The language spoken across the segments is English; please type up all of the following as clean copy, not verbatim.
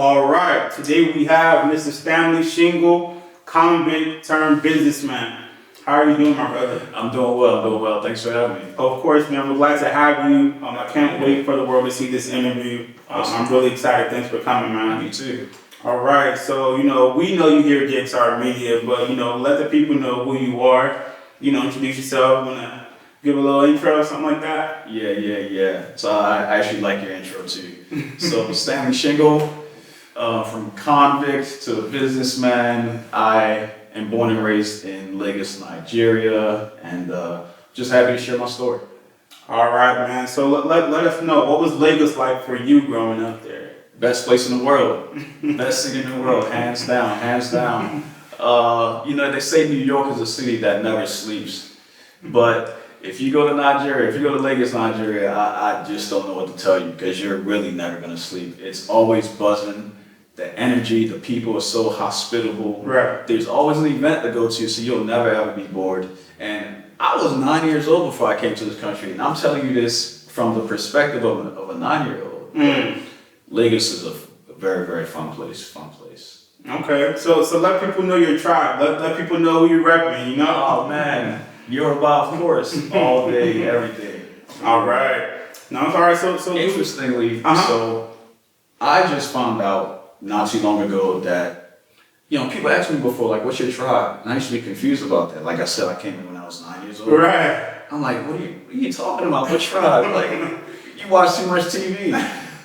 All right, today we have Mr. Stanley Shyngle, convict turned businessman. How are you doing, my brother? I'm doing well. Thanks for having me. Of course, man, we're glad to have you. I can't wait for the world to see this interview. I'm really excited. Thanks for coming, man. Me too. All right, so, we know you here at JXR Media, but, let the people know who you are. Introduce yourself. Want to give a little intro or something like that? Yeah. So I actually like your intro too. So Stanley Shyngle, from convict to businessman. I am born and raised in Lagos, Nigeria, and just happy to share my story. All right, man. So let us know, what was Lagos like for you growing up there? Best place in the world. Best city in the world, hands down. They say New York is a city that never sleeps. But if you go to Nigeria, if you go to Lagos, Nigeria, I just don't know what to tell you because you're really never going to sleep. It's always buzzing. The energy, the people are so hospitable. Right. There's always an event to go to, so you'll never ever be bored. And I was 9 years old before I came to this country, and I'm telling you this from the perspective of a 9-year-old. Lagos is a very, very fun place. Okay, so let people know your tribe. Let people know who you're repping, Oh man, Yoruba, of course, all day, every day. All right. No, all right. So interestingly, so I just found out not too long ago that people asked me before, like, what's your tribe? And I used to be confused about that. Like I said, I came in when I was 9 years old. Right. I'm like, what are you talking about? What tribe? Like, you watch too much TV.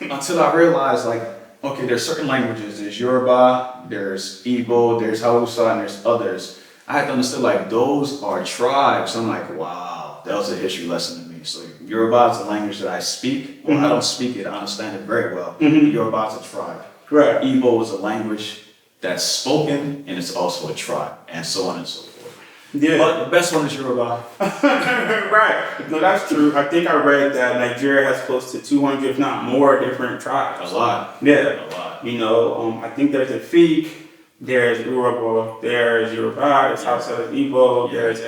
Until I realized, like, okay, there's certain languages. There's Yoruba, there's Igbo, there's Hausa, and there's others. I had to understand, like, those are tribes. I'm like, wow, that was a history lesson to me. So Yoruba is a language that I speak. Well, I don't speak it, I understand it very well. Yoruba is a tribe. Right. Igbo is a language that's spoken, and it's also a tribe, and so on and so forth. Yeah. But the best one is Yoruba. Right. No, that's true. I think I read that Nigeria has close to 200, if not more, different tribes. A lot. Yeah. A lot. I think there's a Fik, there's Yoruba, there's Yoruba, there's Hausa, there's Igbo, there's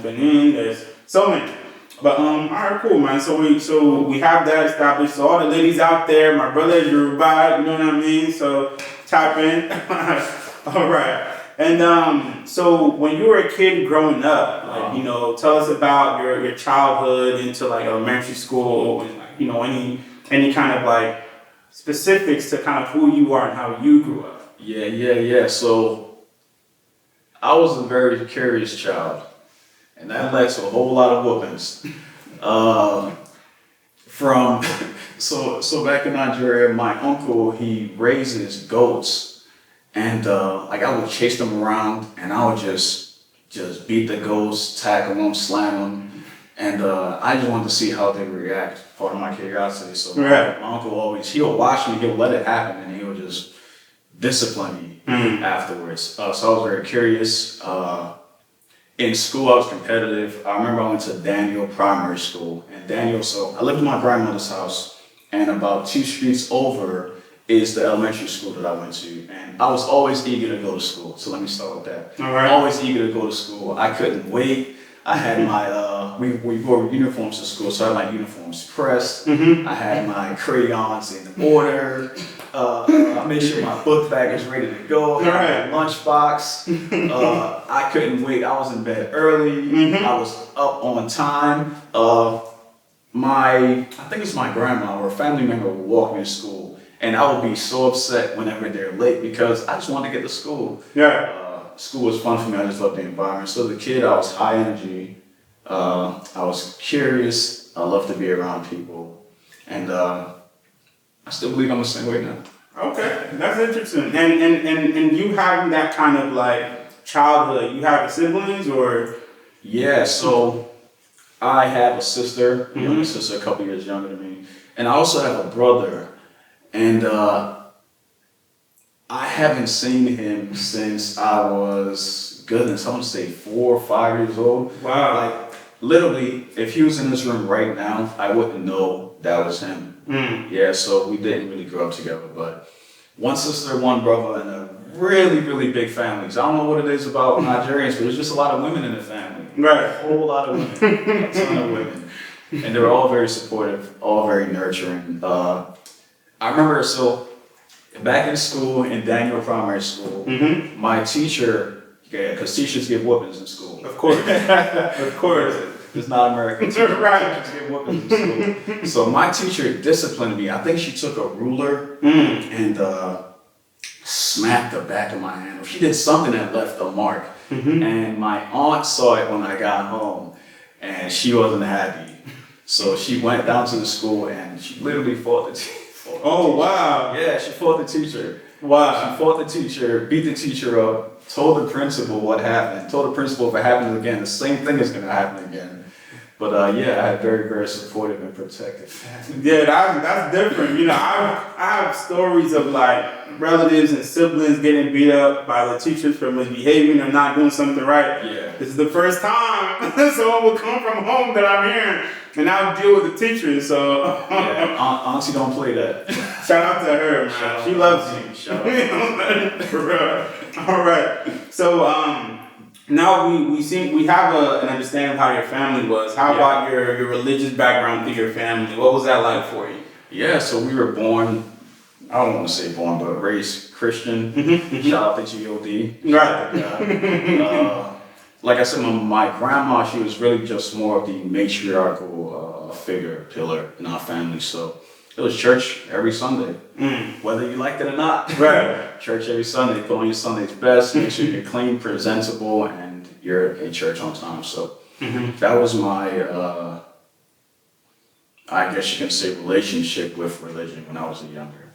Benin, there's so many. But all right, cool, man. So we have that established. So all the ladies out there, my brother is Yoruba, you know what I mean? So tap in. All right. And so when you were a kid growing up, tell us about your childhood into like elementary school and any kind of like specifics to kind of who you are and how you grew up. Yeah. So I was a very curious child, and that led to a whole lot of whoopings. So back in Nigeria, my uncle, he raises goats. And I would chase them around, and I would just beat the goats, tackle them, slam them, and I just wanted to see how they would react. Part of my curiosity. So my uncle he would watch me, he would let it happen, and he would just discipline me afterwards. So I was very curious. In school, I was competitive. I remember I went to Daniel Primary School, and so I lived in my grandmother's house, and about 2 streets over is the elementary school that I went to, and I was always eager to go to school. So let me start with that. All right. Always eager to go to school. I couldn't wait. I had my we wore uniforms to school, so I had my uniforms pressed. I had my crayons in order. I made sure my book bag is ready to go. I had my lunchbox. I couldn't wait. I was in bed early. I was up on time. I think it's my grandma or a family member would walk me to school. And I would be so upset whenever they're late because I just wanted to get to school. Yeah. School was fun for me. I just loved the environment. So as a kid, I was high energy. I was curious. I loved to be around people. And I still believe I'm the same way now. Okay, that's interesting. And you having that kind of like childhood, you have siblings or? Yeah, so I have a sister, younger sister, a couple years younger than me. And I also have a brother. And I haven't seen him since I was, I want to say 4 or 5 years old. Wow. Like, literally, if he was in this room right now, I wouldn't know that was him. Yeah, so we didn't really grow up together. But one sister, one brother, and a really, really big family. So I don't know what it is about Nigerians, but there's just a lot of women in the family. Right. A whole lot of women. A ton of women. And they were all very supportive, all very nurturing. I remember, so Back in school, in Daniel Primary School, my teacher, because teachers get whoopings in school. Of course. Of course. It's not American. Right. Teachers get whoopings in school. So my teacher disciplined me. I think she took a ruler and smacked the back of my hand. She did something that left a mark. And my aunt saw it when I got home, and she wasn't happy. So she went down to the school and she literally fought the teacher. Oh, wow. Yeah, she fought the teacher. Wow. She fought the teacher, beat the teacher up, told the principal what happened, told the principal if it happens again, the same thing is going to happen again. But yeah, I had very, very supportive and protective family. Yeah, that's different. You know, I have stories of like relatives and siblings getting beat up by the teachers for misbehaving or not doing something right. Yeah. This is the first time someone will come from home that I'm hearing, and I'll deal with the teachers. So Yeah, Auntie don't play that. shout out to her, man. She loves you. Shout out. For real. All right. So now we have an understanding of how your family was. How about your religious background through your family? What was that like for you? Yeah, so we were born, I don't want to say born, but raised Christian. Shout out to G.O.D. Right. Like I said, my grandma, she was really just more of the matriarchal figure, pillar in our family. So it was church every Sunday, whether you liked it or not. Right. Church every Sunday, put on your Sunday's best, make sure you're clean, presentable, and you're in church on time. So that was my, I guess you can say, relationship with religion when I was younger.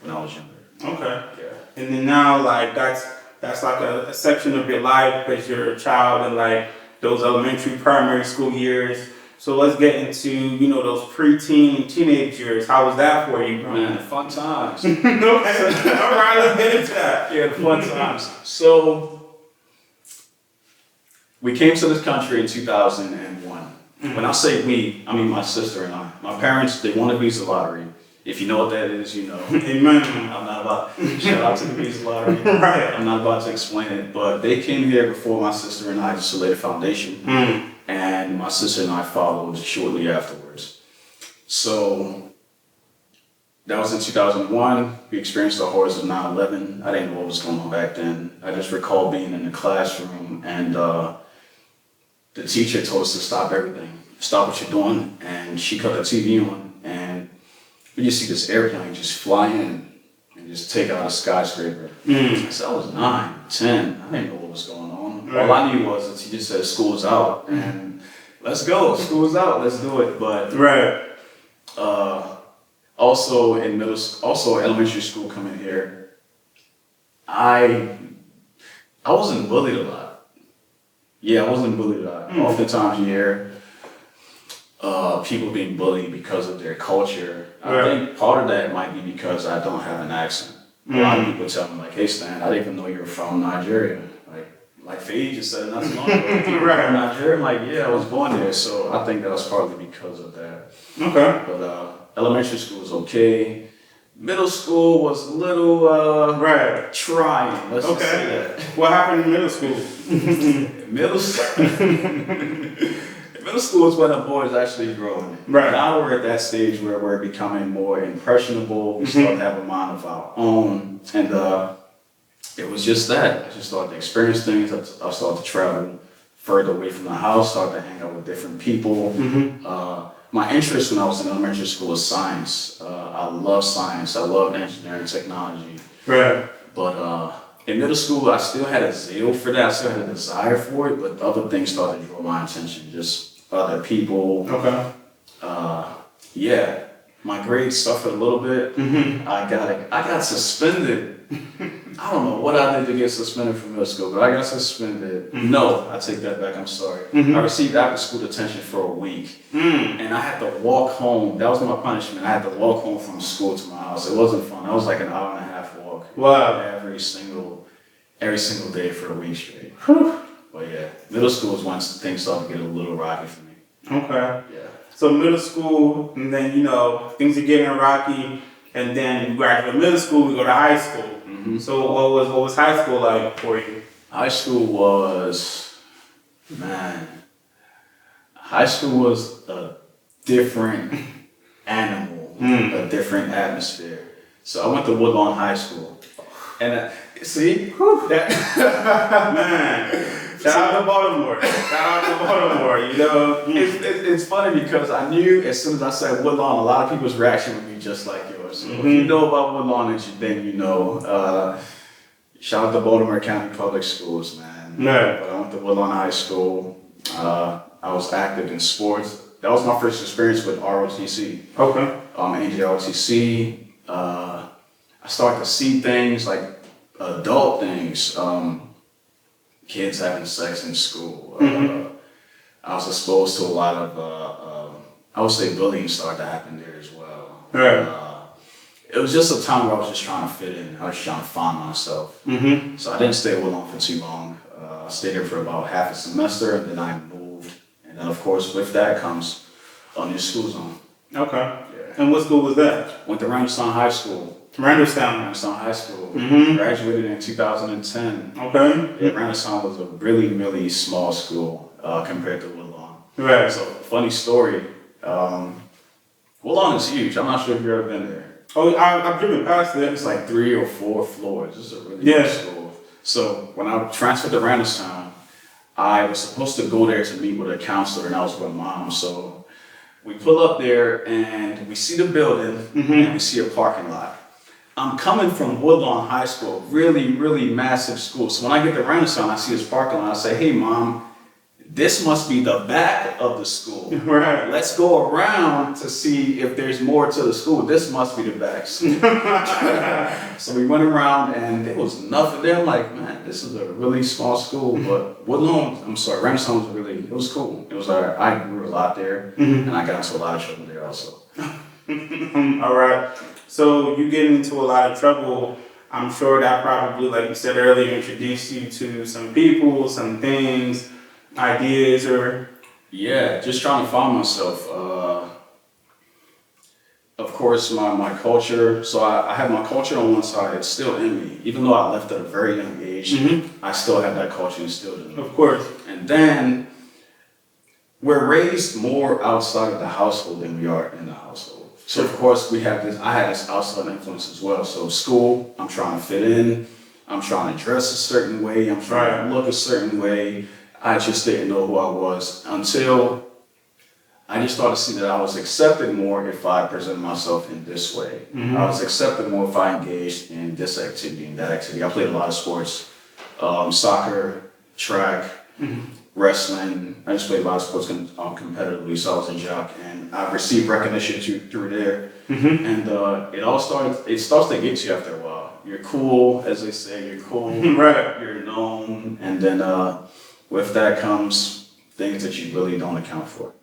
Okay. Yeah. And then now, like that's like a section of your life because you're a child in like those elementary, primary school years. So let's get into, you know, those preteen, teenage years. How was that for you, bro? Man, fun times. Okay. All right, let's get into that. Yeah, the fun times. So we came to this country in 2001. When I say we, I mean my sister and I. My parents, they won the Visa lottery. If you know what that is, you know. Amen. I'm not about, shout out to the Visa lottery. Right. I'm not about to explain it, but they came here before my sister and I just to lay the foundation. And my sister and I followed shortly afterwards. So that was in 2001. We experienced the horrors of 9/11. I didn't know what was going on back then. I just recall being in the classroom and the teacher told us to stop everything. Stop what you're doing. And she cut the TV on and we just see this airplane just fly in and just take out a skyscraper. So I was 9, 10. I didn't know what was going on. All I knew was the teacher said school's out and let's go. School's out. Let's do it. But also in also elementary school coming here, I wasn't bullied a lot. Yeah, I wasn't bullied a lot. Oftentimes you hear people being bullied because of their culture. I think part of that might be because I don't have an accent. A lot of people tell me like, "Hey Stan, I didn't even know you were from Nigeria." Like Faye just said not too long ago. "You're from Nigeria?" I'm like, "Yeah, I was born there." So I think that was partly because of that. Okay. But elementary school was okay. Middle school was a little trying. Let's just say that. What happened in middle school? Middle school is when the boys actually growing. Right. Now we're at that stage where we're becoming more impressionable. We start to have a mind of our own. And it was just that. I just started to experience things. I started to travel further away from the house, started to hang out with different people. My interest when I was in elementary school was science. I love science. I love engineering, technology. Right. But in middle school, I still had a zeal for that. I still had a desire for it, but other things started to draw my attention. Just other people. Okay. Yeah, my grades suffered a little bit. I got suspended. I don't know what I did to get suspended from middle school, but I got suspended. No, I take that back. I'm sorry. I received after school detention for a week, and I had to walk home. That was my punishment. I had to walk home from school to my house. It wasn't fun. That was like an hour and a half walk. Wow. Every single day for a week straight. But yeah, middle school is when things started to get a little rocky for me. Okay. Yeah. So middle school, and then, you know, things are getting rocky, and then you graduate middle school, we go to high school. So what was high school like for you? High school was a different animal, a different atmosphere. So I went to Woodlawn High School. And see, whew, that Man, shout out to Baltimore. Shout out to Baltimore, you know. it's funny because I knew as soon as I said Woodlawn, a lot of people's reaction would be just like yours. So if you know about Woodlawn, then you know. Shout out to Baltimore County Public Schools, man. Yeah. But I went to Woodlawn High School. I was active in sports. That was my first experience with ROTC. Okay. AJROTC. I started to see things like adult things, kids having sex in school. I was exposed to a lot of, I would say bullying started to happen there as well. Right. It was just a time where I was just trying to fit in. I was trying to find myself. So I didn't stay at Woodlawn for too long. I stayed there for about half a semester, and then I moved. And then, of course, with that comes a new school zone. Okay. Yeah. And what school was that? Went to Randallstown High School. Randallstown. Randallstown High School. Graduated in 2010. Okay. Yeah, Randallstown was a really, really small school compared to Woodlawn. Right. So, funny story. Woodlawn is huge. I'm not sure if you've ever been there. Oh, I've driven past it. It's like 3 or 4 floors. This is a really big school. So when I transferred to Randallstown, I was supposed to go there to meet with a counselor, and I was with mom. So we pull up there, and we see the building, and we see a parking lot. I'm coming from Woodlawn High School, really, really massive school. So when I get to Randallstown, I see this parking lot. I say, hey, Mom, this must be the back of the school. Right. Let's go around to see if there's more to the school. This must be the back. So we went around, and there was nothing there. I'm like, man, this is a really small school. But Randallstown was really, it was cool. It was I grew a lot there, and I got into a lot of trouble there also. All right. So you get into a lot of trouble. I'm sure that probably, like you said earlier, introduced you to some people, some things, ideas, or... Yeah, just trying to find myself. Of course, my culture. So I have my culture on one side. It's still in me. Even though I left at a very young age, I still have that culture instilled in me. Of course. And then we're raised more outside of the household than we are in the household. So of course I had this outside influence as well. So school, I'm trying to fit in. I'm trying to dress a certain way. I'm trying to look a certain way. I just didn't know who I was until I just started to see that I was accepted more if I presented myself in this way. I was accepted more if I engaged in this activity and that activity. I played a lot of sports, soccer, track, wrestling. I just played a lot of sports competitively, so I was a jock, and I received recognition through there. And it starts to get to you after a while. You're cool, as they say, you're cool. Right. You're known, and then with that comes things that you really don't account for.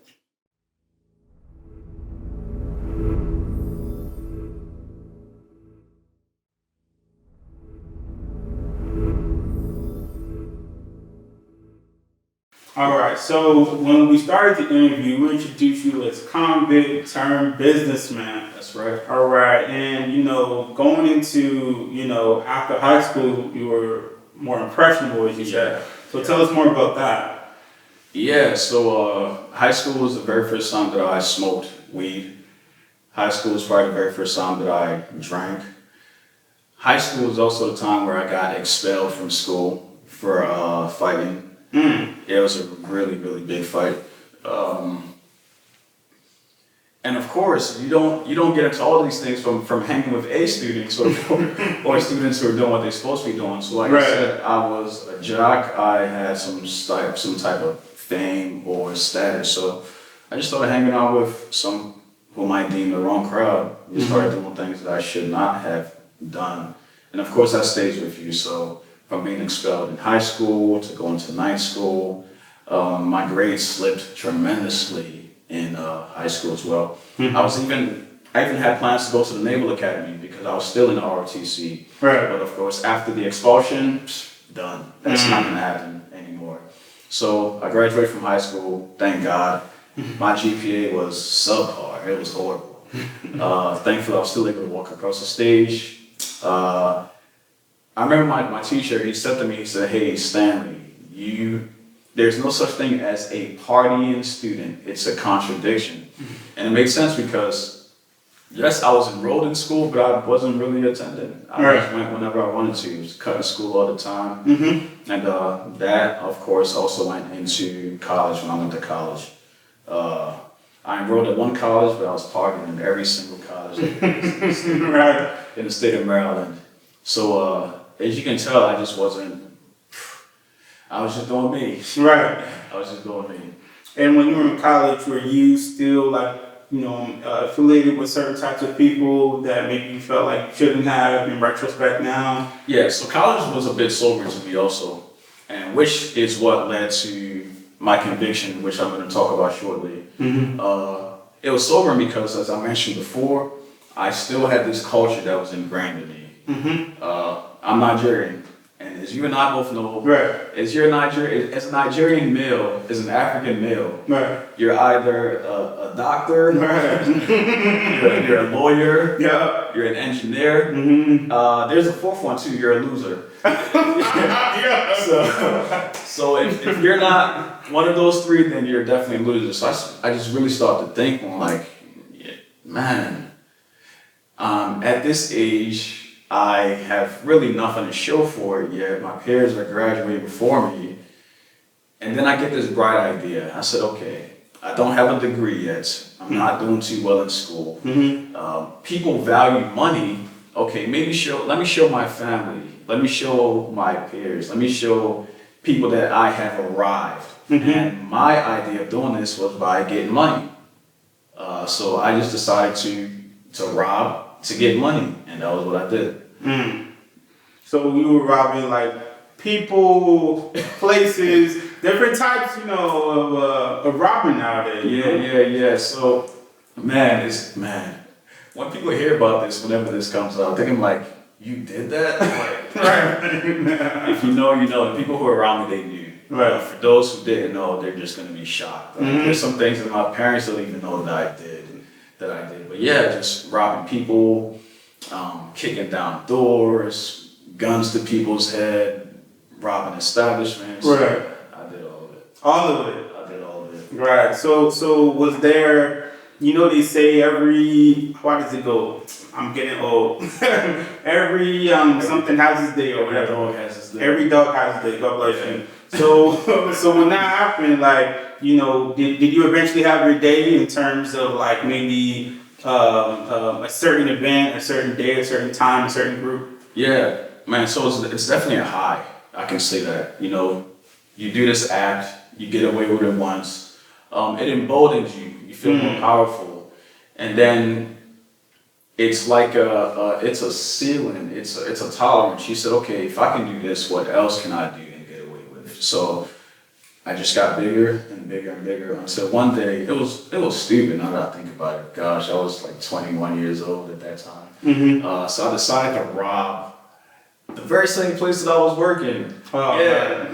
All right, so when we started the interview, we introduced you as convict turned businessman. That's right. All right, and going into, after high school, you were more impressionable, as you said. So tell us more about that. Yeah, so high school was the very first time that I smoked weed. High school was probably the very first time that I drank. High school was also the time where I got expelled from school for fighting. Yeah, it was a really, really big fight. And of course, you don't get into all these things from hanging with A students or students who are doing what they're supposed to be doing. So like I said, I was a jock. I had some type of fame or status. So I just started hanging out with some who might deem the wrong crowd. We started doing things that I should not have done. And of course, that stays with you. So from being expelled in high school to going to night school, my grades slipped tremendously in high school as well. I even had plans to go to the Naval Academy because I was still in the ROTC. Right. But of course, after the expulsion, done. That's not going to happen anymore. So I graduated from high school, thank God. My GPA was subpar. It was horrible. Thankfully, I was still able to walk across the stage. I remember my teacher, he said to me, he said, hey, Stanley, there's no such thing as a partying student. It's a contradiction. And it makes sense because Yes, I was enrolled in school, but I wasn't really attending. I Right. just went whenever I wanted to. Was cutting school all the time. Mm-hmm. And that, of course, also went into college when I went to college. Uh, I enrolled at one college, but I was partying in every single college Right. in the state of Maryland. So as you can tell, I was just doing me. Right. I was just doing me. And when you were in college, were you still like, affiliated with certain types of people that maybe you felt like you shouldn't have in retrospect now? Yeah, so college was a bit sober to me also, and which is what led to my conviction, which I'm going to talk about shortly. Mm-hmm. It was sobering because, as I mentioned before, I still had this culture that was ingrained in me. Mm-hmm. I'm Nigerian, and as you and I both know, Right. as a Nigerian male, as an African male, Right. you're either a doctor, Right. you're a lawyer, Yeah. you're an engineer. Mm-hmm. There's a fourth one too. You're a loser. Yeah. So if you're not one of those three, then you're definitely a loser. So I just really started to think, like, yeah, man, at this age, I have really nothing to show for it yet. My peers are graduating before me. And then I get this bright idea. I said, okay, I don't have a degree yet. I'm not doing too well in school. Mm-hmm. People value money. Okay, let me show my family. Let me show my peers. Let me show people that I have arrived. Mm-hmm. And my idea of doing this was by getting money. So I just decided to rob to get money, and that was what I did. Mm. So you were robbing like people, places, different types, of robbing nowadays. Yeah. So, man, when people hear about this, whenever this comes out, they're like, "You did that?" Like, Right. if you know, you know. The people who are around me, they knew. Right. For those who didn't know, they're just gonna be shocked. Like, Mm-hmm. there's some things that my parents don't even know that I did. But yeah, just robbing people, kicking down doors, guns to people's head, robbing establishments. Right. I did all of it. All of it. I did all of it. Right. So was there, they say how does it go? I'm getting old. every something has its day or Every whatever. dog has his day. Every dog has its day. God bless you. So when that happened, like, did you eventually have your day in terms of like maybe a certain event, a certain day, a certain time, a certain group? Yeah, man. So it's definitely a high. I can say that. You do this act, you get away with it once. It emboldens you. You feel more powerful, and then it's like it's a ceiling. It's a tolerance. She said, okay, if I can do this, what else can I do and get away with? So I just got bigger and bigger and bigger until one day it was stupid. Now that I think about it, gosh, I was like 21 years old at that time. Mm-hmm. So I decided to rob the very same place that I was working. Oh, Yeah.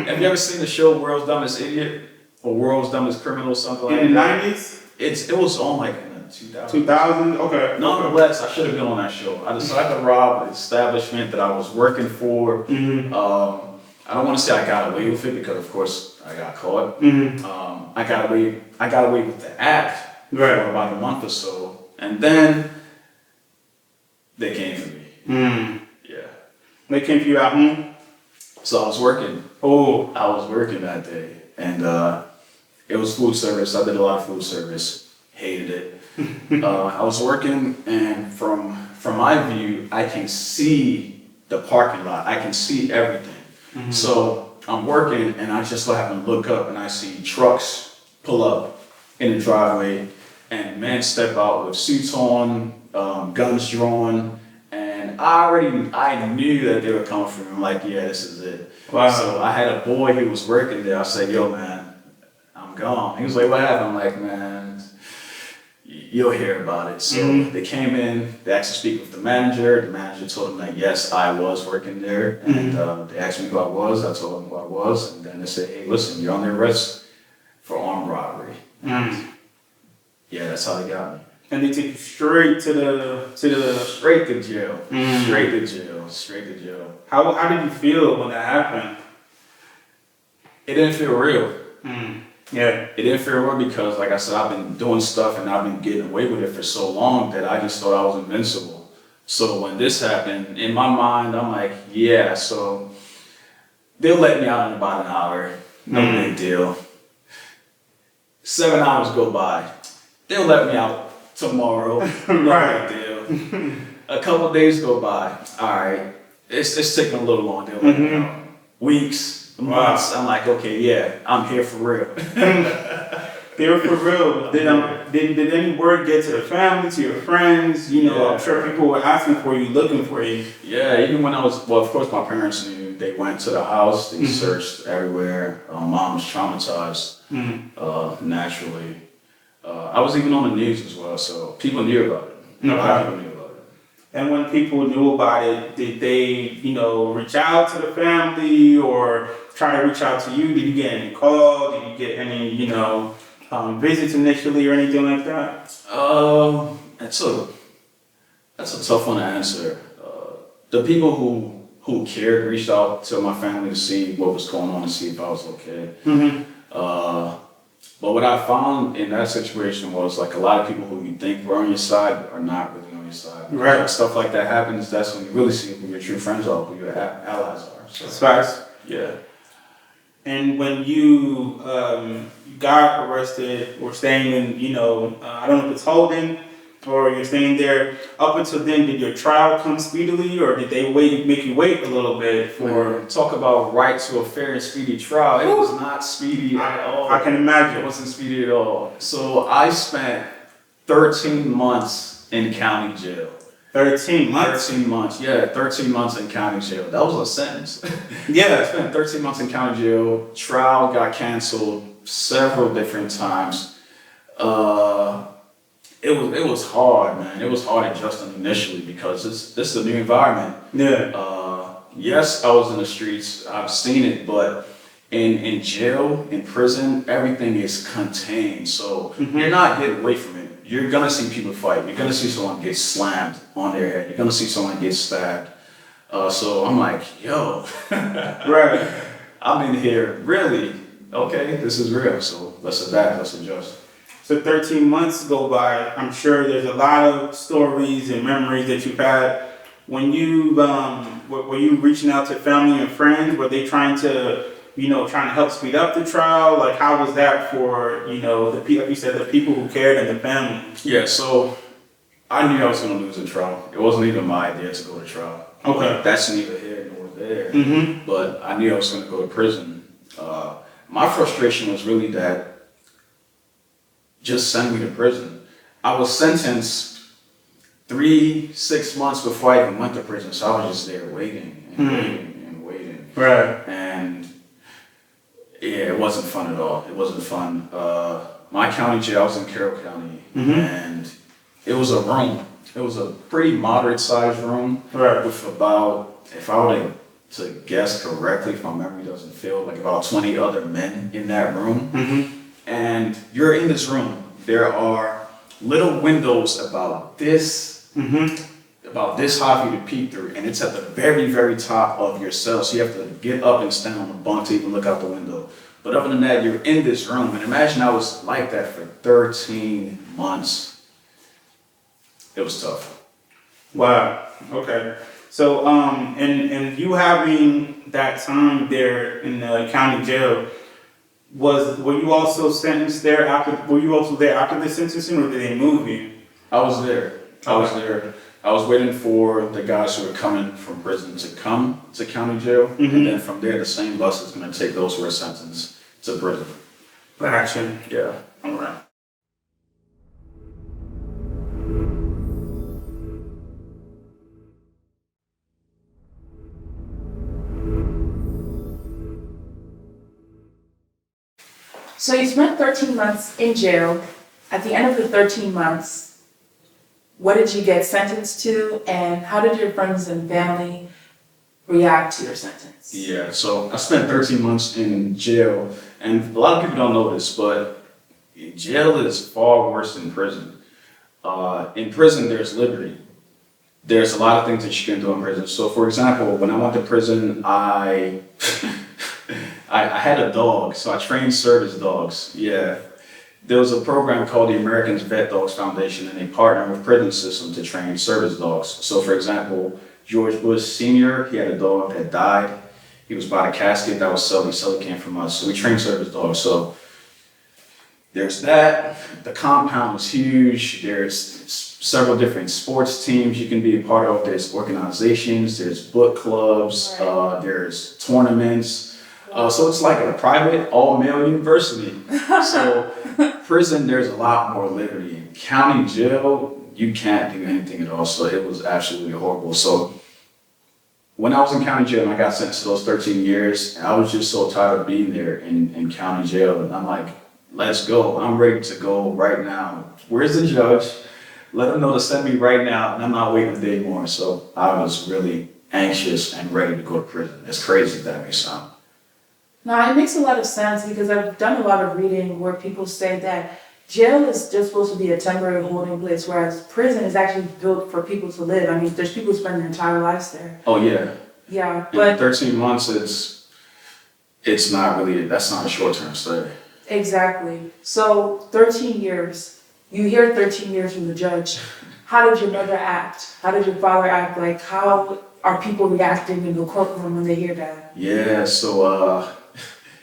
Have you ever seen the show World's Dumbest Idiot or World's Dumbest Criminal, something like In the that? 90s? It was on like in the 2000s. 2000? Okay. Nonetheless, I should have been on that show. I decided to rob an establishment that I was working for. Mm-hmm. I don't want to say I got away with it because, of course, I got caught. Mm-hmm. I got away with the act Right. for about a month or so, and then they came for me. Mm. Yeah. They came for you at home? So I was working. Oh. I was working that day, and it was food service. I did a lot of food service. Hated it. I was working, and from my view, I can see the parking lot. I can see everything. Mm-hmm. So I'm working, and I just so happen to look up, and I see trucks pull up in the driveway, and men step out with suits on, guns drawn, and I knew that they were coming from me. I'm like, yeah, this is it. Wow. So I had a boy who was working there. I said, yo, man, I'm gone. He was like, what happened? I'm like, man, you'll hear about it. So they came in, they asked to speak with the manager. The manager told them that, yes, I was working there. And they asked me who I was. I told them who I was. And then they said, hey, listen, you're under arrest for armed robbery. Mm. Yeah, that's how they got me. And they took you straight to the Straight to jail. Mm. Straight to jail. Straight to jail. How did you feel when that happened? It didn't feel real. Mm. Yeah. It didn't feel real because, like I said, I've been doing stuff and I've been getting away with it for so long that I just thought I was invincible. So when this happened, in my mind, I'm like, yeah, so they'll let me out in about an hour. No big deal. 7 hours go by. They'll let me out tomorrow. No Right. big deal. A couple of days go by. All right. It's taking a little long. They'll let me out. Weeks, months. I'm like, okay, yeah, I'm here for real. They're for real. Did any word get to the family, to your friends? You know, Yeah. I'm sure people were asking for you, looking for you. Yeah, even when I was, well, of course, my parents knew. They went to the house, they searched everywhere. Mom was traumatized, naturally. I was even on the news as well, so people knew about it. A lot of people knew about it. And when people knew about it, did they, you know, reach out to the family or try to reach out to you? Did you get any calls? Did you get any, you know, visits initially or anything like that? That's a tough one to answer. The people who cared reached out to my family to see what was going on and see if I was okay. But what I found in that situation was like a lot of people who you think were on your side are not really on your side. Right. When stuff like that happens, that's when you really see who your true friends are, who your allies are. So, That's facts. yeah. And when you got arrested or staying in, you know, I don't know if it's holding or you're staying there, up until then, did your trial come speedily or did they make you wait a little bit for... Talk about right to a fair and speedy trial. It was not speedy at all. I can imagine. It wasn't speedy at all. So I spent 13 months in county jail. 13 months? 13 months, yeah, 13 months in county jail. That was a sentence. I Yeah. spent 13 months in county jail. Trial got canceled several different times. It was hard, man. It was hard adjusting initially because this is a new environment. Yeah. Yes, I was in the streets. I've seen it, but in jail, in prison, everything is contained. So you're not getting away from it. You're gonna see people fight. You're gonna see someone get slammed on their head. You're gonna see someone get stabbed. So I'm like, yo, Right. I'm in here. Really? Okay, this is real. So let's adapt. Let's adjust. So 13 months go by. I'm sure there's a lot of stories and memories that you've had. When you were you reaching out to family and friends? Were they trying to help speed up the trial? Like, how was that for, you know, like you said, the people who cared and the family? Yeah, so I knew I was going to lose the trial. It wasn't even my idea to go to trial. Okay. That's neither here nor there. Mm-hmm. But I knew I was going to go to prison. My frustration was really that just send me to prison. I was sentenced 6 months before I even went to prison, so I was just there waiting and waiting and waiting. Right. And yeah, it wasn't fun at all. It wasn't fun. My county jail, I was in Carroll County, and it was a room. It was a pretty moderate sized room Right. with about, if I were to guess correctly, if my memory doesn't fail, like about 20 other men in that room. And you're in this room. There are little windows about this high for you to peek through, and it's at the very, very top of your cell. So you have to get up and stand on the bunk to even look out the window. But other than that, you're in this room. And imagine I was like that for 13 months. It was tough. Wow. Okay. So, and you having that time there in the county jail, were you also sentenced there after? Were you also there after the sentencing, or did they move you? I was there. I was there. I was waiting for the guys who were coming from prison to come to county jail, and then from there, the same bus is going to take those who were sentenced to prison. Action. Yeah. All right. So you spent 13 months in jail. At the end of the 13 months, what did you get sentenced to, and how did your friends and family react to your sentence? Yeah, so I spent 13 months in jail, and a lot of people don't know this, but jail is far worse than prison. In prison, there's liberty. There's a lot of things that you can do in prison. So, for example, when I went to prison, I had a dog, so I trained service dogs. Yeah. There was a program called the American Vet Dogs Foundation, and they partner with prison system to train service dogs. So, for example, George Bush Sr., he had a dog that died. He was by the casket. That was Sully. Sully came from us. So we trained service dogs. So there's that. The compound was huge. There's several different sports teams you can be a part of. There's organizations. There's book clubs. There's tournaments. So it's like a private all-male university. So prison, there's a lot more liberty. In county jail, you can't do anything at all. So it was absolutely horrible. So when I was in county jail and I got sentenced to those 13 years, I was just so tired of being there in county jail. And I'm like, let's go. I'm ready to go right now. Where's the judge? Let him know to send me right now. And I'm not waiting a day more. So I was really anxious and ready to go to prison. It's crazy that may sound. No, it makes a lot of sense because I've done a lot of reading where people say that jail is just supposed to be a temporary holding place, whereas prison is actually built for people to live. I mean, there's people who spend their entire lives there. Oh, yeah. Yeah, In but 13 months, it's not really, that's not a short-term stay. exactly. So 13 years, you hear 13 years from the judge. How did your mother act? How did your father act? Like, how are people reacting in the courtroom when they hear that? Yeah, so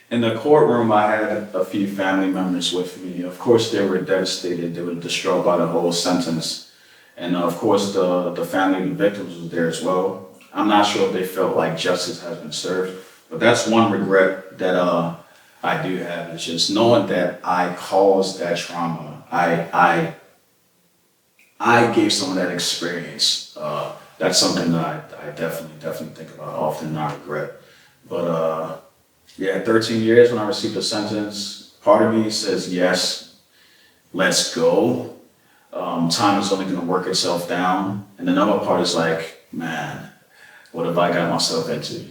in the courtroom, I had a few family members with me. Of course, they were devastated. They were distraught by the whole sentence. And of course, the family of the victims was there as well. I'm not sure if they felt like justice has been served, but that's one regret that I do have. It's just knowing that I caused that trauma. I gave some of that experience. That's something that I definitely think about often, and I regret. But yeah, 13 years when I received a sentence, part of me says, yes, let's go. Time is only going to work itself down. And another part is like, man, what have I got myself into?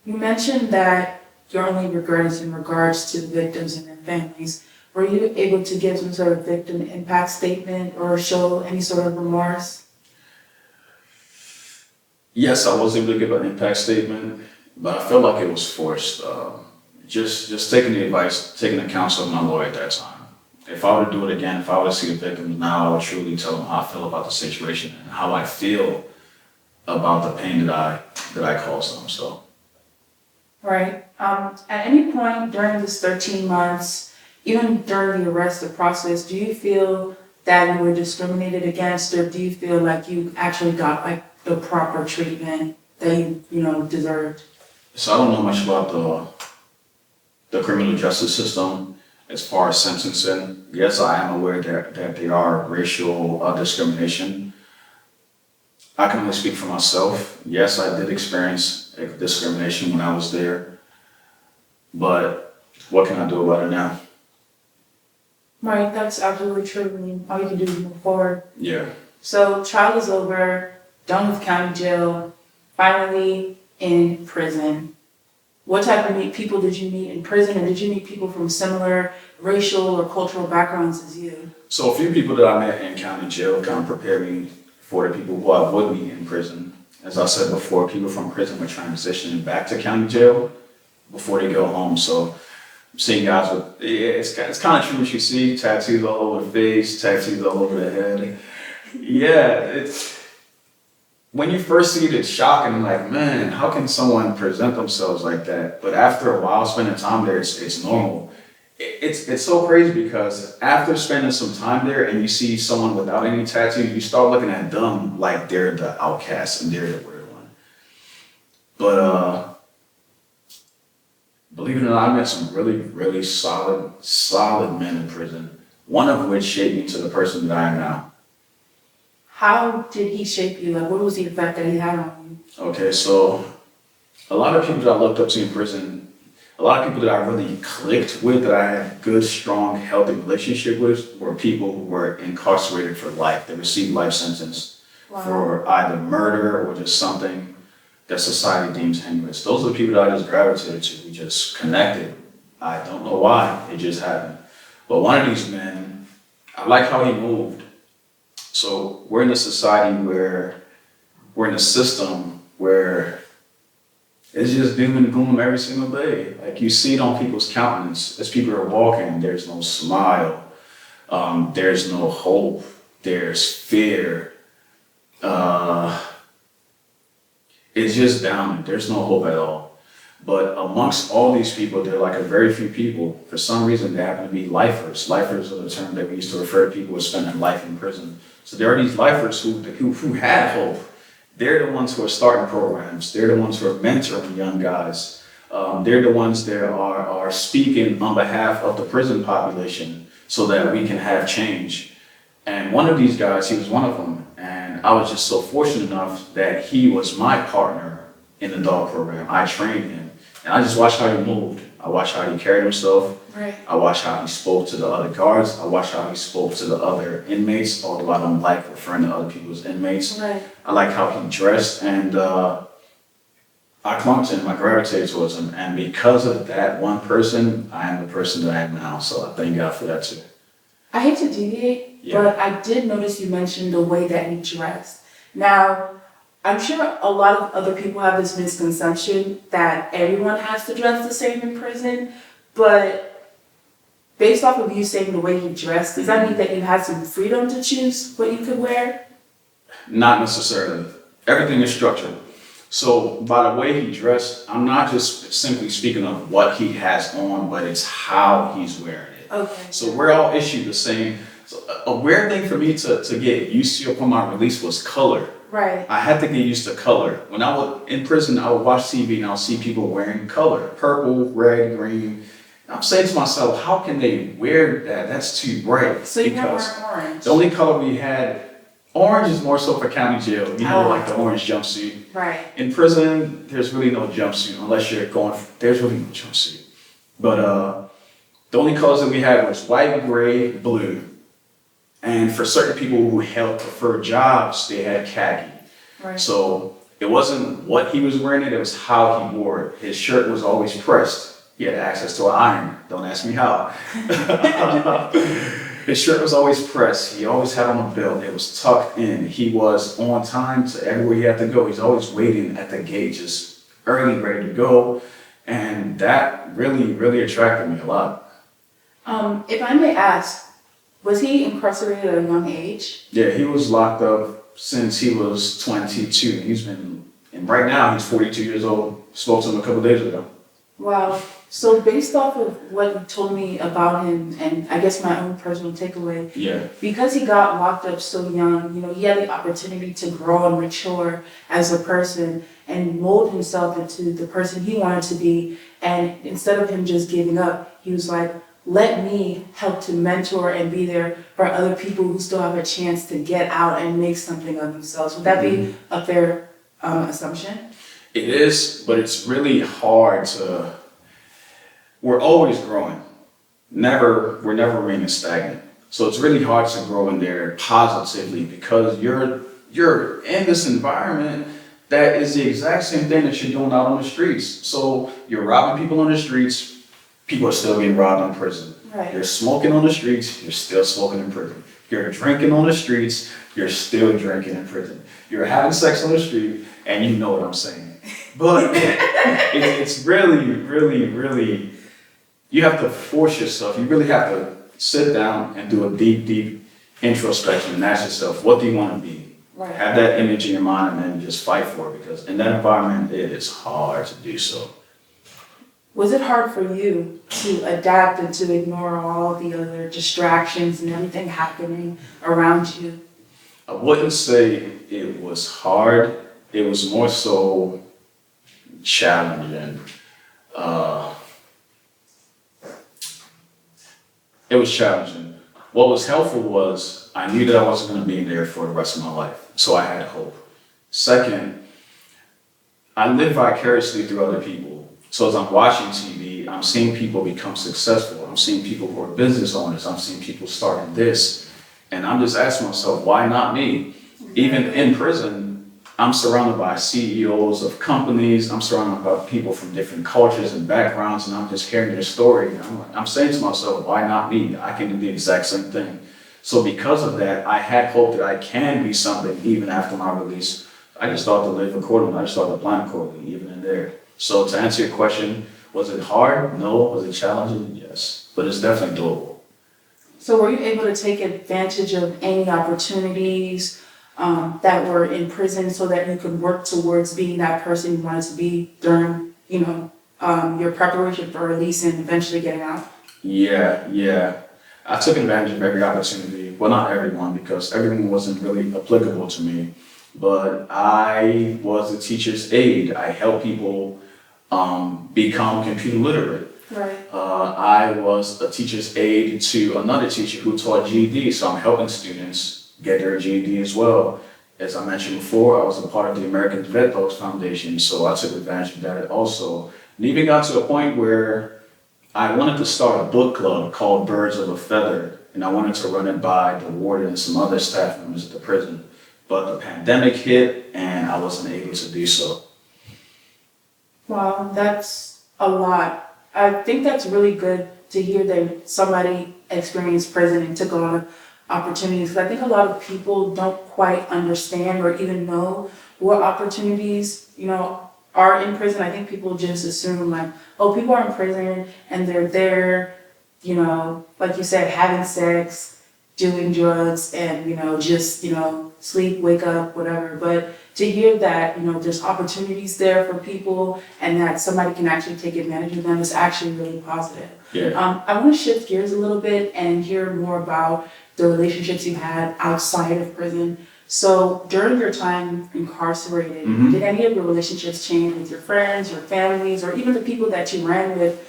You mentioned that your only regret is in regards to the victims and their families. Were you able to give some sort of victim impact statement or show any sort of remorse? Yes, I was able to give an impact statement, but I felt like it was forced. Just taking the advice, taking the counsel of my lawyer at that time. If I were to do it again, if I were to see the victims now, I would truly tell them how I feel about the situation and how I feel about the pain that I caused them. So. Right. At any point during this 13 months, even during the arrest process, do you feel that you were discriminated against, or do you feel like you actually got like the proper treatment that you deserved? So I don't know much about the criminal justice system as far as sentencing. Yes, I am aware that there are racial discrimination. I can only speak for myself. Yes, I did experience discrimination when I was there, but what can I do about it now? Right, that's absolutely true. I mean, all you can do is move forward. Yeah. So trial is over, done with county jail, finally in prison. What type of people did you meet in prison, and did you meet people from similar racial or cultural backgrounds as you? So a few people that I met in county jail kind of prepared me for the people who I would meet in prison. As I said before, people from prison were transitioning back to county jail before they go home. So I'm seeing guys with, it's kind of true what you see, tattoos all over the face, tattoos all over the head. Yeah, when you first see it, it's shocking. Like, man, how can someone present themselves like that? But after a while spending time there, it's normal. It's so crazy because after spending some time there and you see someone without any tattoos, you start looking at them like they're the outcast and they're the weird one. But believe it or not, I met some really, really solid men in prison, one of which shaped me to the person that I am now. How did he shape you? Like, what was the effect that he had on you? Okay, so a lot of people that I looked up to in prison, a lot of people that I really clicked with, that I had good, strong, healthy relationship with, were people who were incarcerated for life. They received life sentence for either murder or just something that society deems heinous. Those are the people that I just gravitated to. We just connected. I don't know why, it just happened. But one of these men, I like how he moved. So we're in a society where, we're in a system where it's just doom and gloom every single day. Like you see it on people's countenance as people are walking. There's no smile. There's no hope. There's fear. It's just down. There's no hope at all. But amongst all these people, there are like a very few people. For some reason, they happen to be lifers. Lifers are the term that we used to refer to people who are spending life in prison. So there are these lifers who had hope. They're the ones who are starting programs. They're the ones who are mentoring young guys. They're the ones that are speaking on behalf of the prison population so that we can have change. And one of these guys, he was one of them. And I was just so fortunate enough that he was my partner in the dog program. I trained him. And I just watched how he moved. I watched how he carried himself. Right. I watched how he spoke to the other guards. I watched how he spoke to the other inmates, although I don't like referring to other people as inmates. Right. I like how he dressed, and I clung to him. I gravitated towards him. And because of that one person, I am the person that I am now. So I thank God for that too. I hate to deviate, Yeah. but I did notice you mentioned the way that he dressed. Now, I'm sure a lot of other people have this misconception that everyone has to dress the same in prison, but based off of you saying the way he dressed, does that mean that you had some freedom to choose what you could wear? Not necessarily. Everything is structured. So by the way he dressed, I'm not just simply speaking of what he has on, but it's how he's wearing it. Okay. So we're all issued the same. So a weird thing for me to get used to upon my release was color. Right. I had to get used to color. When I was in prison, I would watch TV and I'll see people wearing color, purple, red, green. And I'm saying to myself, how can they wear that? That's too bright. So you weren't Because wearing orange. the only color we had, orange is more so for county jail, Oh. like the orange jumpsuit. Right. In prison, there's really no jumpsuit unless you're going, there's really no jumpsuit. But the only colors that we had was white, gray, blue. And for certain people who held preferred jobs, they had khaki. Right. So it wasn't what he was wearing it was how he wore it. His shirt was always pressed. He had access to an iron. Don't ask me how. His shirt was always pressed. He always had on a belt. It was tucked in. He was on time to everywhere he had to go. He's always waiting at the gate, just early, ready to go. And that really, really attracted me a lot. If I may ask, was he incarcerated at a young age? Yeah, he was locked up since he was 22. And right now he's 42 years old. Spoke to him a couple days ago. Wow. So based off of what you told me about him, and I guess my own personal takeaway, Yeah. because he got locked up so young, he had the opportunity to grow and mature as a person and mold himself into the person he wanted to be. And instead of him just giving up, he was like, let me help to mentor and be there for other people who still have a chance to get out and make something of themselves. Would that be a fair assumption? It is, but it's really hard to. We're always growing. We're never remaining stagnant. So it's really hard to grow in there positively because you're in this environment that is the exact same thing that you're doing out on the streets. So you're robbing people on the streets. People are still getting robbed in prison. Right. You're smoking on the streets, you're still smoking in prison. You're drinking on the streets, you're still drinking in prison. You're having sex on the street, and you know what I'm saying. But it's really, really, really, you have to force yourself. You really have to sit down and do a deep, deep introspection and ask yourself, what do you want to be? Right. Have that image in your mind and then just fight for it because in that environment, it is hard to do so. Was it hard for you to adapt and to ignore all the other distractions and everything happening around you? I wouldn't say it was hard. It was more so challenging. It was challenging. What was helpful was I knew that I wasn't going to be in there for the rest of my life, so I had hope. Second, I live vicariously through other people. So as I'm watching TV, I'm seeing people become successful. I'm seeing people who are business owners. I'm seeing people starting this. And I'm just asking myself, why not me? Even in prison, I'm surrounded by CEOs of companies. I'm surrounded by people from different cultures and backgrounds, and I'm just hearing their story. I'm saying to myself, why not me? I can do the exact same thing. So because of that, I had hope that I can be something even after my release. I just started to live accordingly. I just started to plan accordingly, even in there. So to answer your question, was it hard? No. Was it challenging? Yes. But it's definitely doable. So were you able to take advantage of any opportunities that were in prison so that you could work towards being that person you wanted to be during, your preparation for release and eventually getting out? Yeah. I took advantage of every opportunity. Well, not everyone, because everyone wasn't really applicable to me. But I was a teacher's aide. I helped people become computer literate. Right. I was a teacher's aide to another teacher who taught GED, so I'm helping students get their GED as well. As I mentioned before, I was a part of the American Vet Dogs Foundation, so I took advantage of that also. And even got to a point where I wanted to start a book club called Birds of a Feather, and I wanted to run it by the warden and some other staff members at the prison. But the pandemic hit, and I wasn't able to do so. Wow, that's a lot. I think that's really good to hear that somebody experienced prison and took a lot of opportunities. Because I think a lot of people don't quite understand or even know what opportunities, are in prison. I think people just assume like, oh, people are in prison and they're there, like you said, having sex, doing drugs, and, just, sleep, wake up, whatever. But to hear that, there's opportunities there for people and that somebody can actually take advantage of them is actually really positive. Yeah. I want to shift gears a little bit and hear more about the relationships you had outside of prison. So during your time incarcerated, did any of your relationships change with your friends, your families, or even the people that you ran with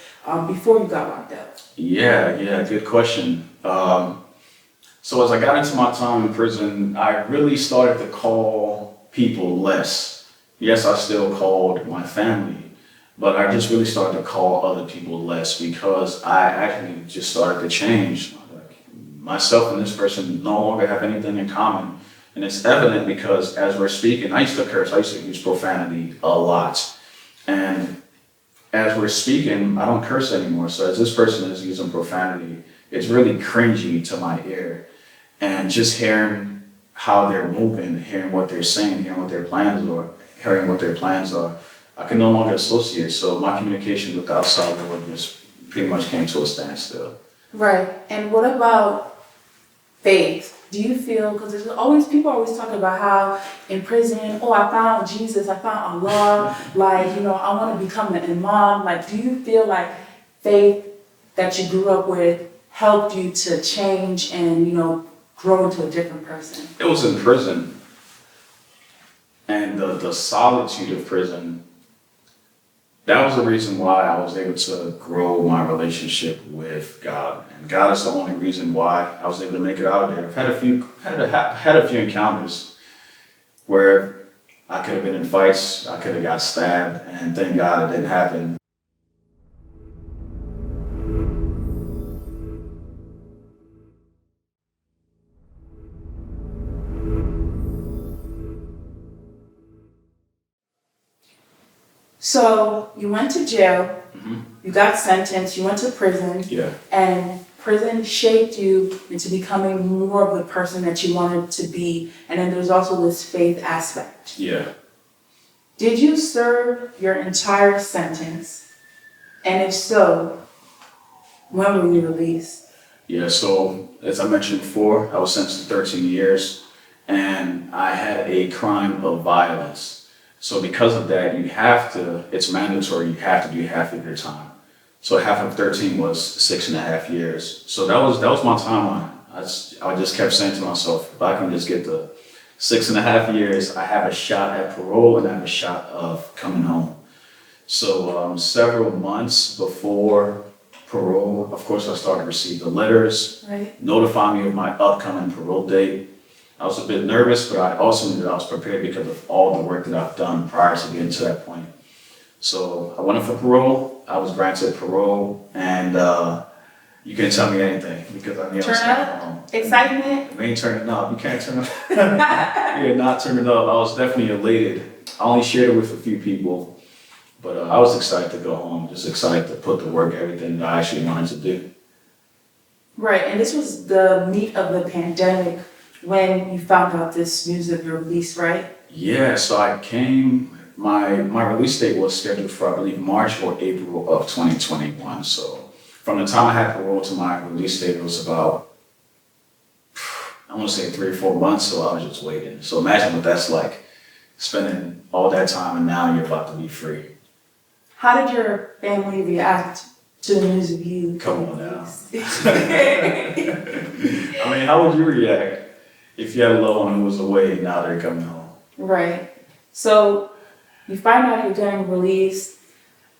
before you got locked up? Yeah, good question. So as I got into my time in prison, I really started to call people less. Yes, I still called my family, but I just really started to call other people less because I actually just started to change. Like, myself and this person no longer have anything in common. And it's evident because as we're speaking, I used to curse, I used to use profanity a lot. And as we're speaking, I don't curse anymore. So as this person is using profanity, it's really cringy to my ear. And just hearing how they're moving, hearing what they're saying, hearing what their plans are, I can no longer associate. So my communication with the outside world just pretty much came to a standstill. Right. And what about faith? Do you feel, because people always talk about how in prison, I found Jesus, I found Allah, I want to become an imam. Like, do you feel like faith that you grew up with helped you to change and, grow into a different person? It was in prison. And the solitude of prison, that was the reason why I was able to grow my relationship with God. And God is the only reason why I was able to make it out of there. I've had a few encounters where I could have been in fights, I could have got stabbed, and thank God it didn't happen. So you went to jail, you got sentenced, you went to prison, and prison shaped you into becoming more of the person that you wanted to be. And then there's also this faith aspect. Yeah. Did you serve your entire sentence? And if so, when were you released? Yeah, so as I mentioned before, I was sentenced to 13 years and I had a crime of violence. So because of that, it's mandatory, you have to do half of your time. So half of 13 was 6.5 years. So that was my timeline. I just kept saying to myself, if I can just get the 6.5 years, I have a shot at parole and I have a shot of coming home. So several months before parole, of course, I started to receive the letters, notifying me of my upcoming parole date. I was a bit nervous, but I also knew that I was prepared because of all the work that I've done prior to getting to that point. So I went in for parole, I was granted parole, and you can tell me anything because I knew I was coming home. Excitement? We ain't turning up, you can't turn up. You're not turning up, I was definitely elated. I only shared it with a few people, but I was excited to go home, just excited to put to work everything that I actually wanted to do. Right, and this was the meat of the pandemic when you found out this news of your release, right? Yeah, so I came my release date was scheduled for, I believe, March or April of 2021. So from the time I had parole to my release date, it was about, I want to say 3 or 4 months. So I was just waiting. So imagine what that's like, spending all that time and now you're about to be free. How did your family react to the news of you? Come on now. I mean, how would you react if you had a loved one who was away and now they're coming home? Right. So you find out you're getting released.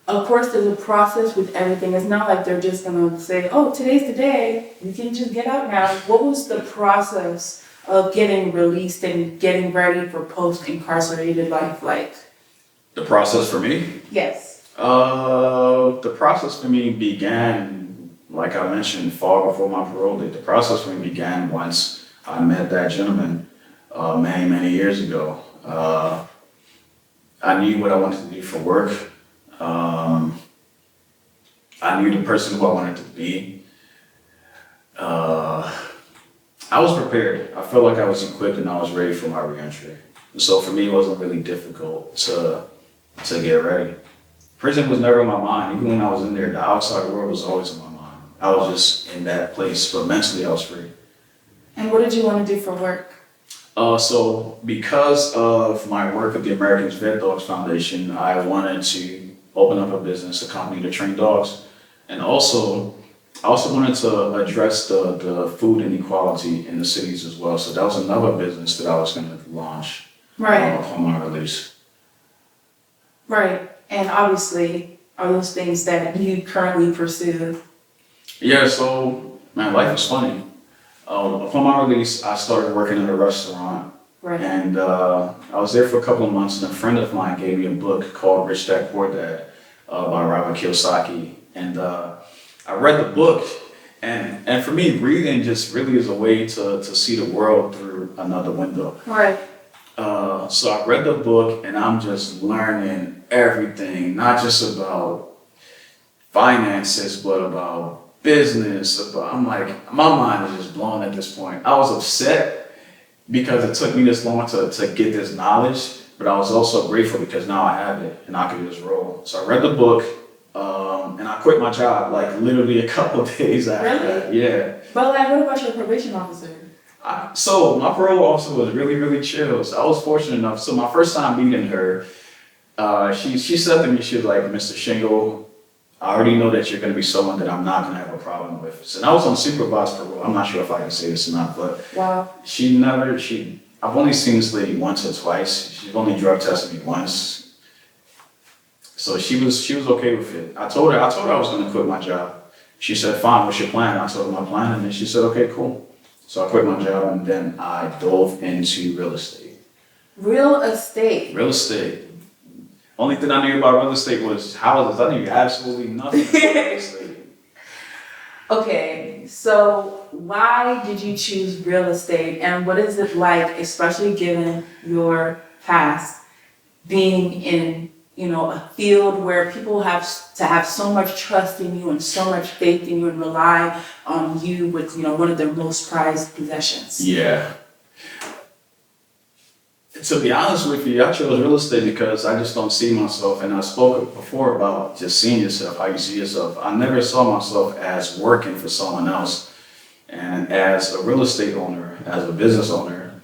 Of course, there's a process with everything. It's not like they're just gonna say, "Oh, today's the day. You can just get out now." What was the process of getting released and getting ready for post-incarcerated life like? The process for me? Yes. The process for me began, like I mentioned, far before my parole date. The process for me began once I met that gentleman many, many years ago. I knew what I wanted to do for work. I knew the person who I wanted to be. I was prepared. I felt like I was equipped and I was ready for my reentry. So for me, it wasn't really difficult to get ready. Prison was never in my mind. Even when I was in there, the outside world was always in my mind. I was just in that place, but mentally I was free. And what did you want to do for work? So because of my work at the American Vet Dogs Foundation, I wanted to open up a business, a company to train dogs. And also, I also wanted to address the food inequality in the cities as well. So that was another business that I was going to launch upon my release. Right. And obviously, are those things that you currently pursue? Yeah, so, man, life is funny. Upon my release, I started working in a restaurant. Right. And I was there for a couple of months, and a friend of mine gave me a book called Rich Dad Poor Dad by Robert Kiyosaki. And I read the book, and for me, reading just really is a way to see the world through another window. Right. So I read the book, and I'm just learning everything, not just about finances, but about business. I'm like, my mind is just blown at this point. I was upset because it took me this long to get this knowledge, but I was also grateful because now I have it and I can just roll. So I read the book, and I quit my job like literally a couple of days after that. Yeah. But like, what about your probation officer? So my parole officer was really, really chill. So I was fortunate enough. So my first time meeting her, she said to me, she was like, "Mr. Shyngle, I already know that you're going to be someone that I'm not going to have a problem with." So I was on supervised parole. I'm not sure if I can say this or not, but Wow. I've only seen this lady once or twice. She's only drug tested me once. So she was okay with it. I told her I was going to quit my job. She said, "Fine, what's your plan?" I told her my plan, and then she said, "Okay, cool." So I quit my job, and then I dove into real estate. Real estate. Real estate. Only thing I knew about real estate was houses. I knew absolutely nothing about real estate. Okay, so why did you choose real estate, and what is it like, especially given your past, being in, a field where people have to have so much trust in you and so much faith in you and rely on you with, one of their most prized possessions? Yeah. To be honest with you, I chose real estate because I just don't see myself, and I spoke before about just seeing yourself, how you see yourself. I never saw myself as working for someone else. And as a real estate owner, as a business owner,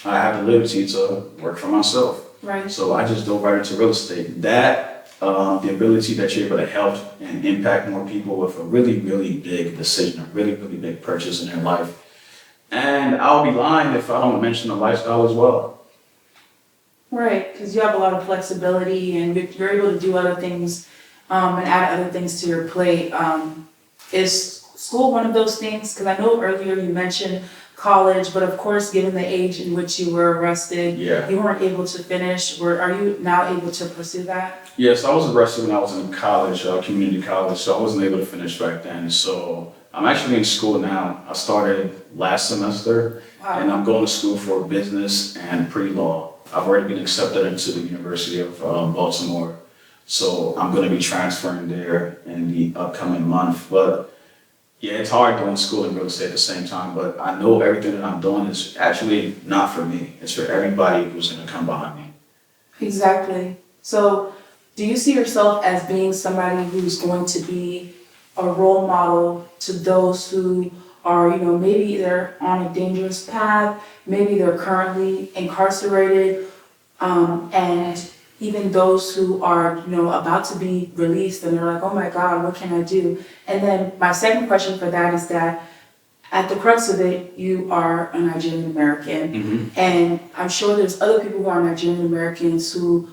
I have the liberty to work for myself. Right. So I just dove right into real estate. That, the ability that you're able to help and impact more people with a really, really big decision, a really, really big purchase in their life. And I'll be lying if I don't mention the lifestyle as well. Right, because you have a lot of flexibility and you're able to do other things and add other things to your plate. Is school one of those things? Because I know earlier you mentioned college, but of course, given the age in which you were arrested, you weren't able to finish. Are you now able to pursue that? Yes, I was arrested when I was in college, community college, so I wasn't able to finish back then. So I'm actually in school now. I started last semester, and I'm going to school for business and pre-law. I've already been accepted into the University of Baltimore, so I'm going to be transferring there in the upcoming month. But yeah, it's hard doing school and real estate at the same time, but I know everything that I'm doing is actually not for me. It's for everybody who's going to come behind me. Exactly. So, do you see yourself as being somebody who's going to be a role model to those who are, maybe they're on a dangerous path, maybe they're currently incarcerated, and even those who are, about to be released and they're like, oh my God, what can I do? And then my second question for that is that at the crux of it, you are a Nigerian American. Mm-hmm. And I'm sure there's other people who are Nigerian Americans who,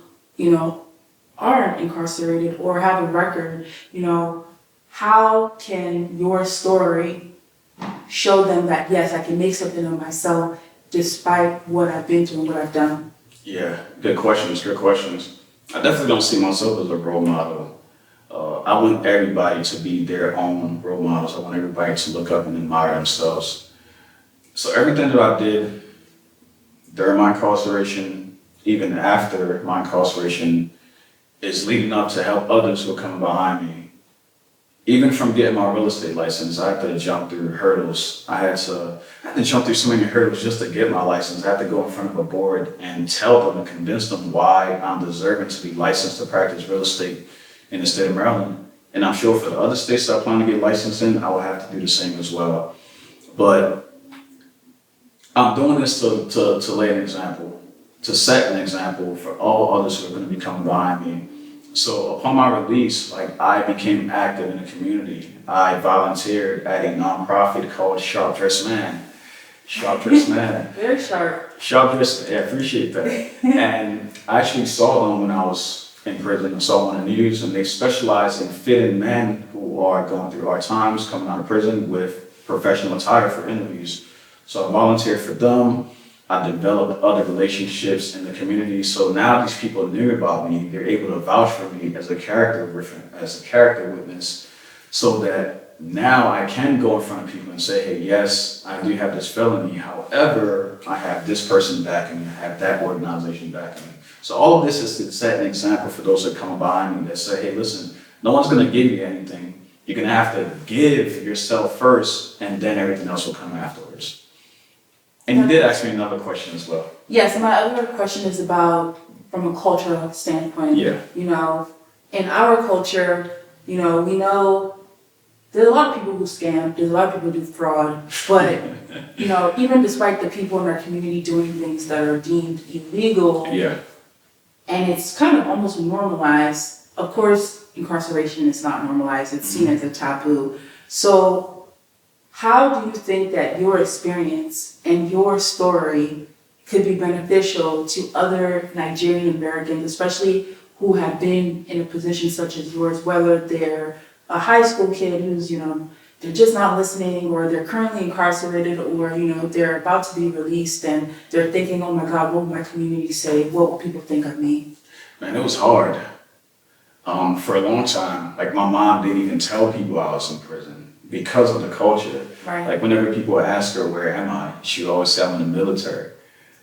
aren't incarcerated or have a record. How can your story show them that, yes, I can make something of myself despite what I've been through and what I've done? Yeah, good questions, good questions. I definitely don't see myself as a role model. I want everybody to be their own role models. I want everybody to look up and admire themselves. So everything that I did during my incarceration, even after my incarceration, is leading up to help others who are coming behind me. Even from getting my real estate license, I had to jump through hurdles. I had to jump through so many hurdles just to get my license. I had to go in front of a board and tell them and convince them why I'm deserving to be licensed to practice real estate in the state of Maryland. And I'm sure for the other states that I plan to get licensed in, I will have to do the same as well. But I'm doing this to lay an example, to set an example for all others who are going to be coming behind me. So upon my release, I became active in the community. I volunteered at a nonprofit called Sharp Dressed Man. Sharp Dressed Man. Very sharp. Sharp Dressed, yeah, I appreciate that. And I actually saw them when I was in prison. I saw them on the news, and they specialize in fitting men who are going through hard times, coming out of prison with professional attire for interviews. So I volunteered for them. I developed other relationships in the community. So now these people knew about me. They're able to vouch for me as a character witness, so that now I can go in front of people and say, hey, yes, I do have this felony. However, I have this person backing me. I have that organization backing me. So all of this is to set an example for those that come behind me that say, hey, listen, no one's going to give you anything. You're going to have to give yourself first, and then everything else will come afterwards. And you did ask me another question as well. Yes, and my other question is about from a cultural standpoint. Yeah. In our culture, we know there's a lot of people who scam, there's a lot of people who do fraud, but, even despite the people in our community doing things that are deemed illegal, Yeah. and it's kind of almost normalized. Of course, incarceration is not normalized, it's seen as a taboo. So, how do you think that your experience and your story could be beneficial to other Nigerian Americans, especially who have been in a position such as yours, whether they're a high school kid who's, they're just not listening, or they're currently incarcerated, or, they're about to be released and they're thinking, oh my God, what will my community say? What will people think of me? Man, it was hard. For a long time, my mom didn't even tell people I was in prison because of the culture. Right. Whenever people would ask her, where am I? She would always say, I'm in the military.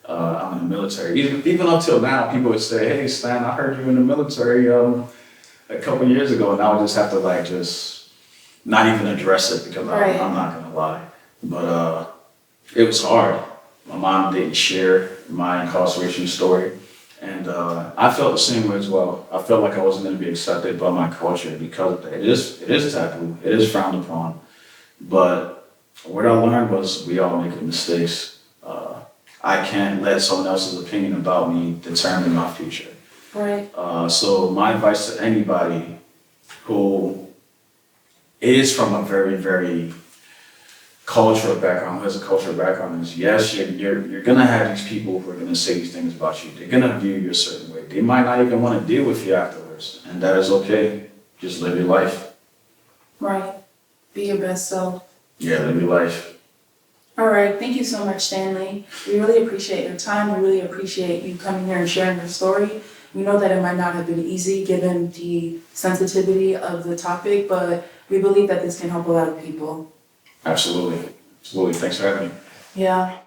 I'm in the military. Even up till now, people would say, hey, Stan, I heard you in the military a couple years ago, and I would just have to just not even address it because Right. I'm not gonna lie. But it was hard. My mom didn't share my incarceration story, and I felt the same way as well. I felt like I wasn't gonna be accepted by my culture because of that. It is taboo. It is frowned upon. But what I learned was we all make mistakes. I can't let someone else's opinion about me determine my future. Right. So my advice to anybody who is from a very, very cultural background, who has a cultural background, is yes, you're gonna have these people who are gonna say these things about you. They're gonna view you a certain way. They might not even want to deal with you afterwards, and that is okay. Just live your life. Right. Be your best self. Yeah, live your life. All right. Thank you so much, Stanley. We really appreciate your time. We really appreciate you coming here and sharing your story. We know that it might not have been easy given the sensitivity of the topic, but we believe that this can help a lot of people. Absolutely. Absolutely. Thanks for having me. Yeah.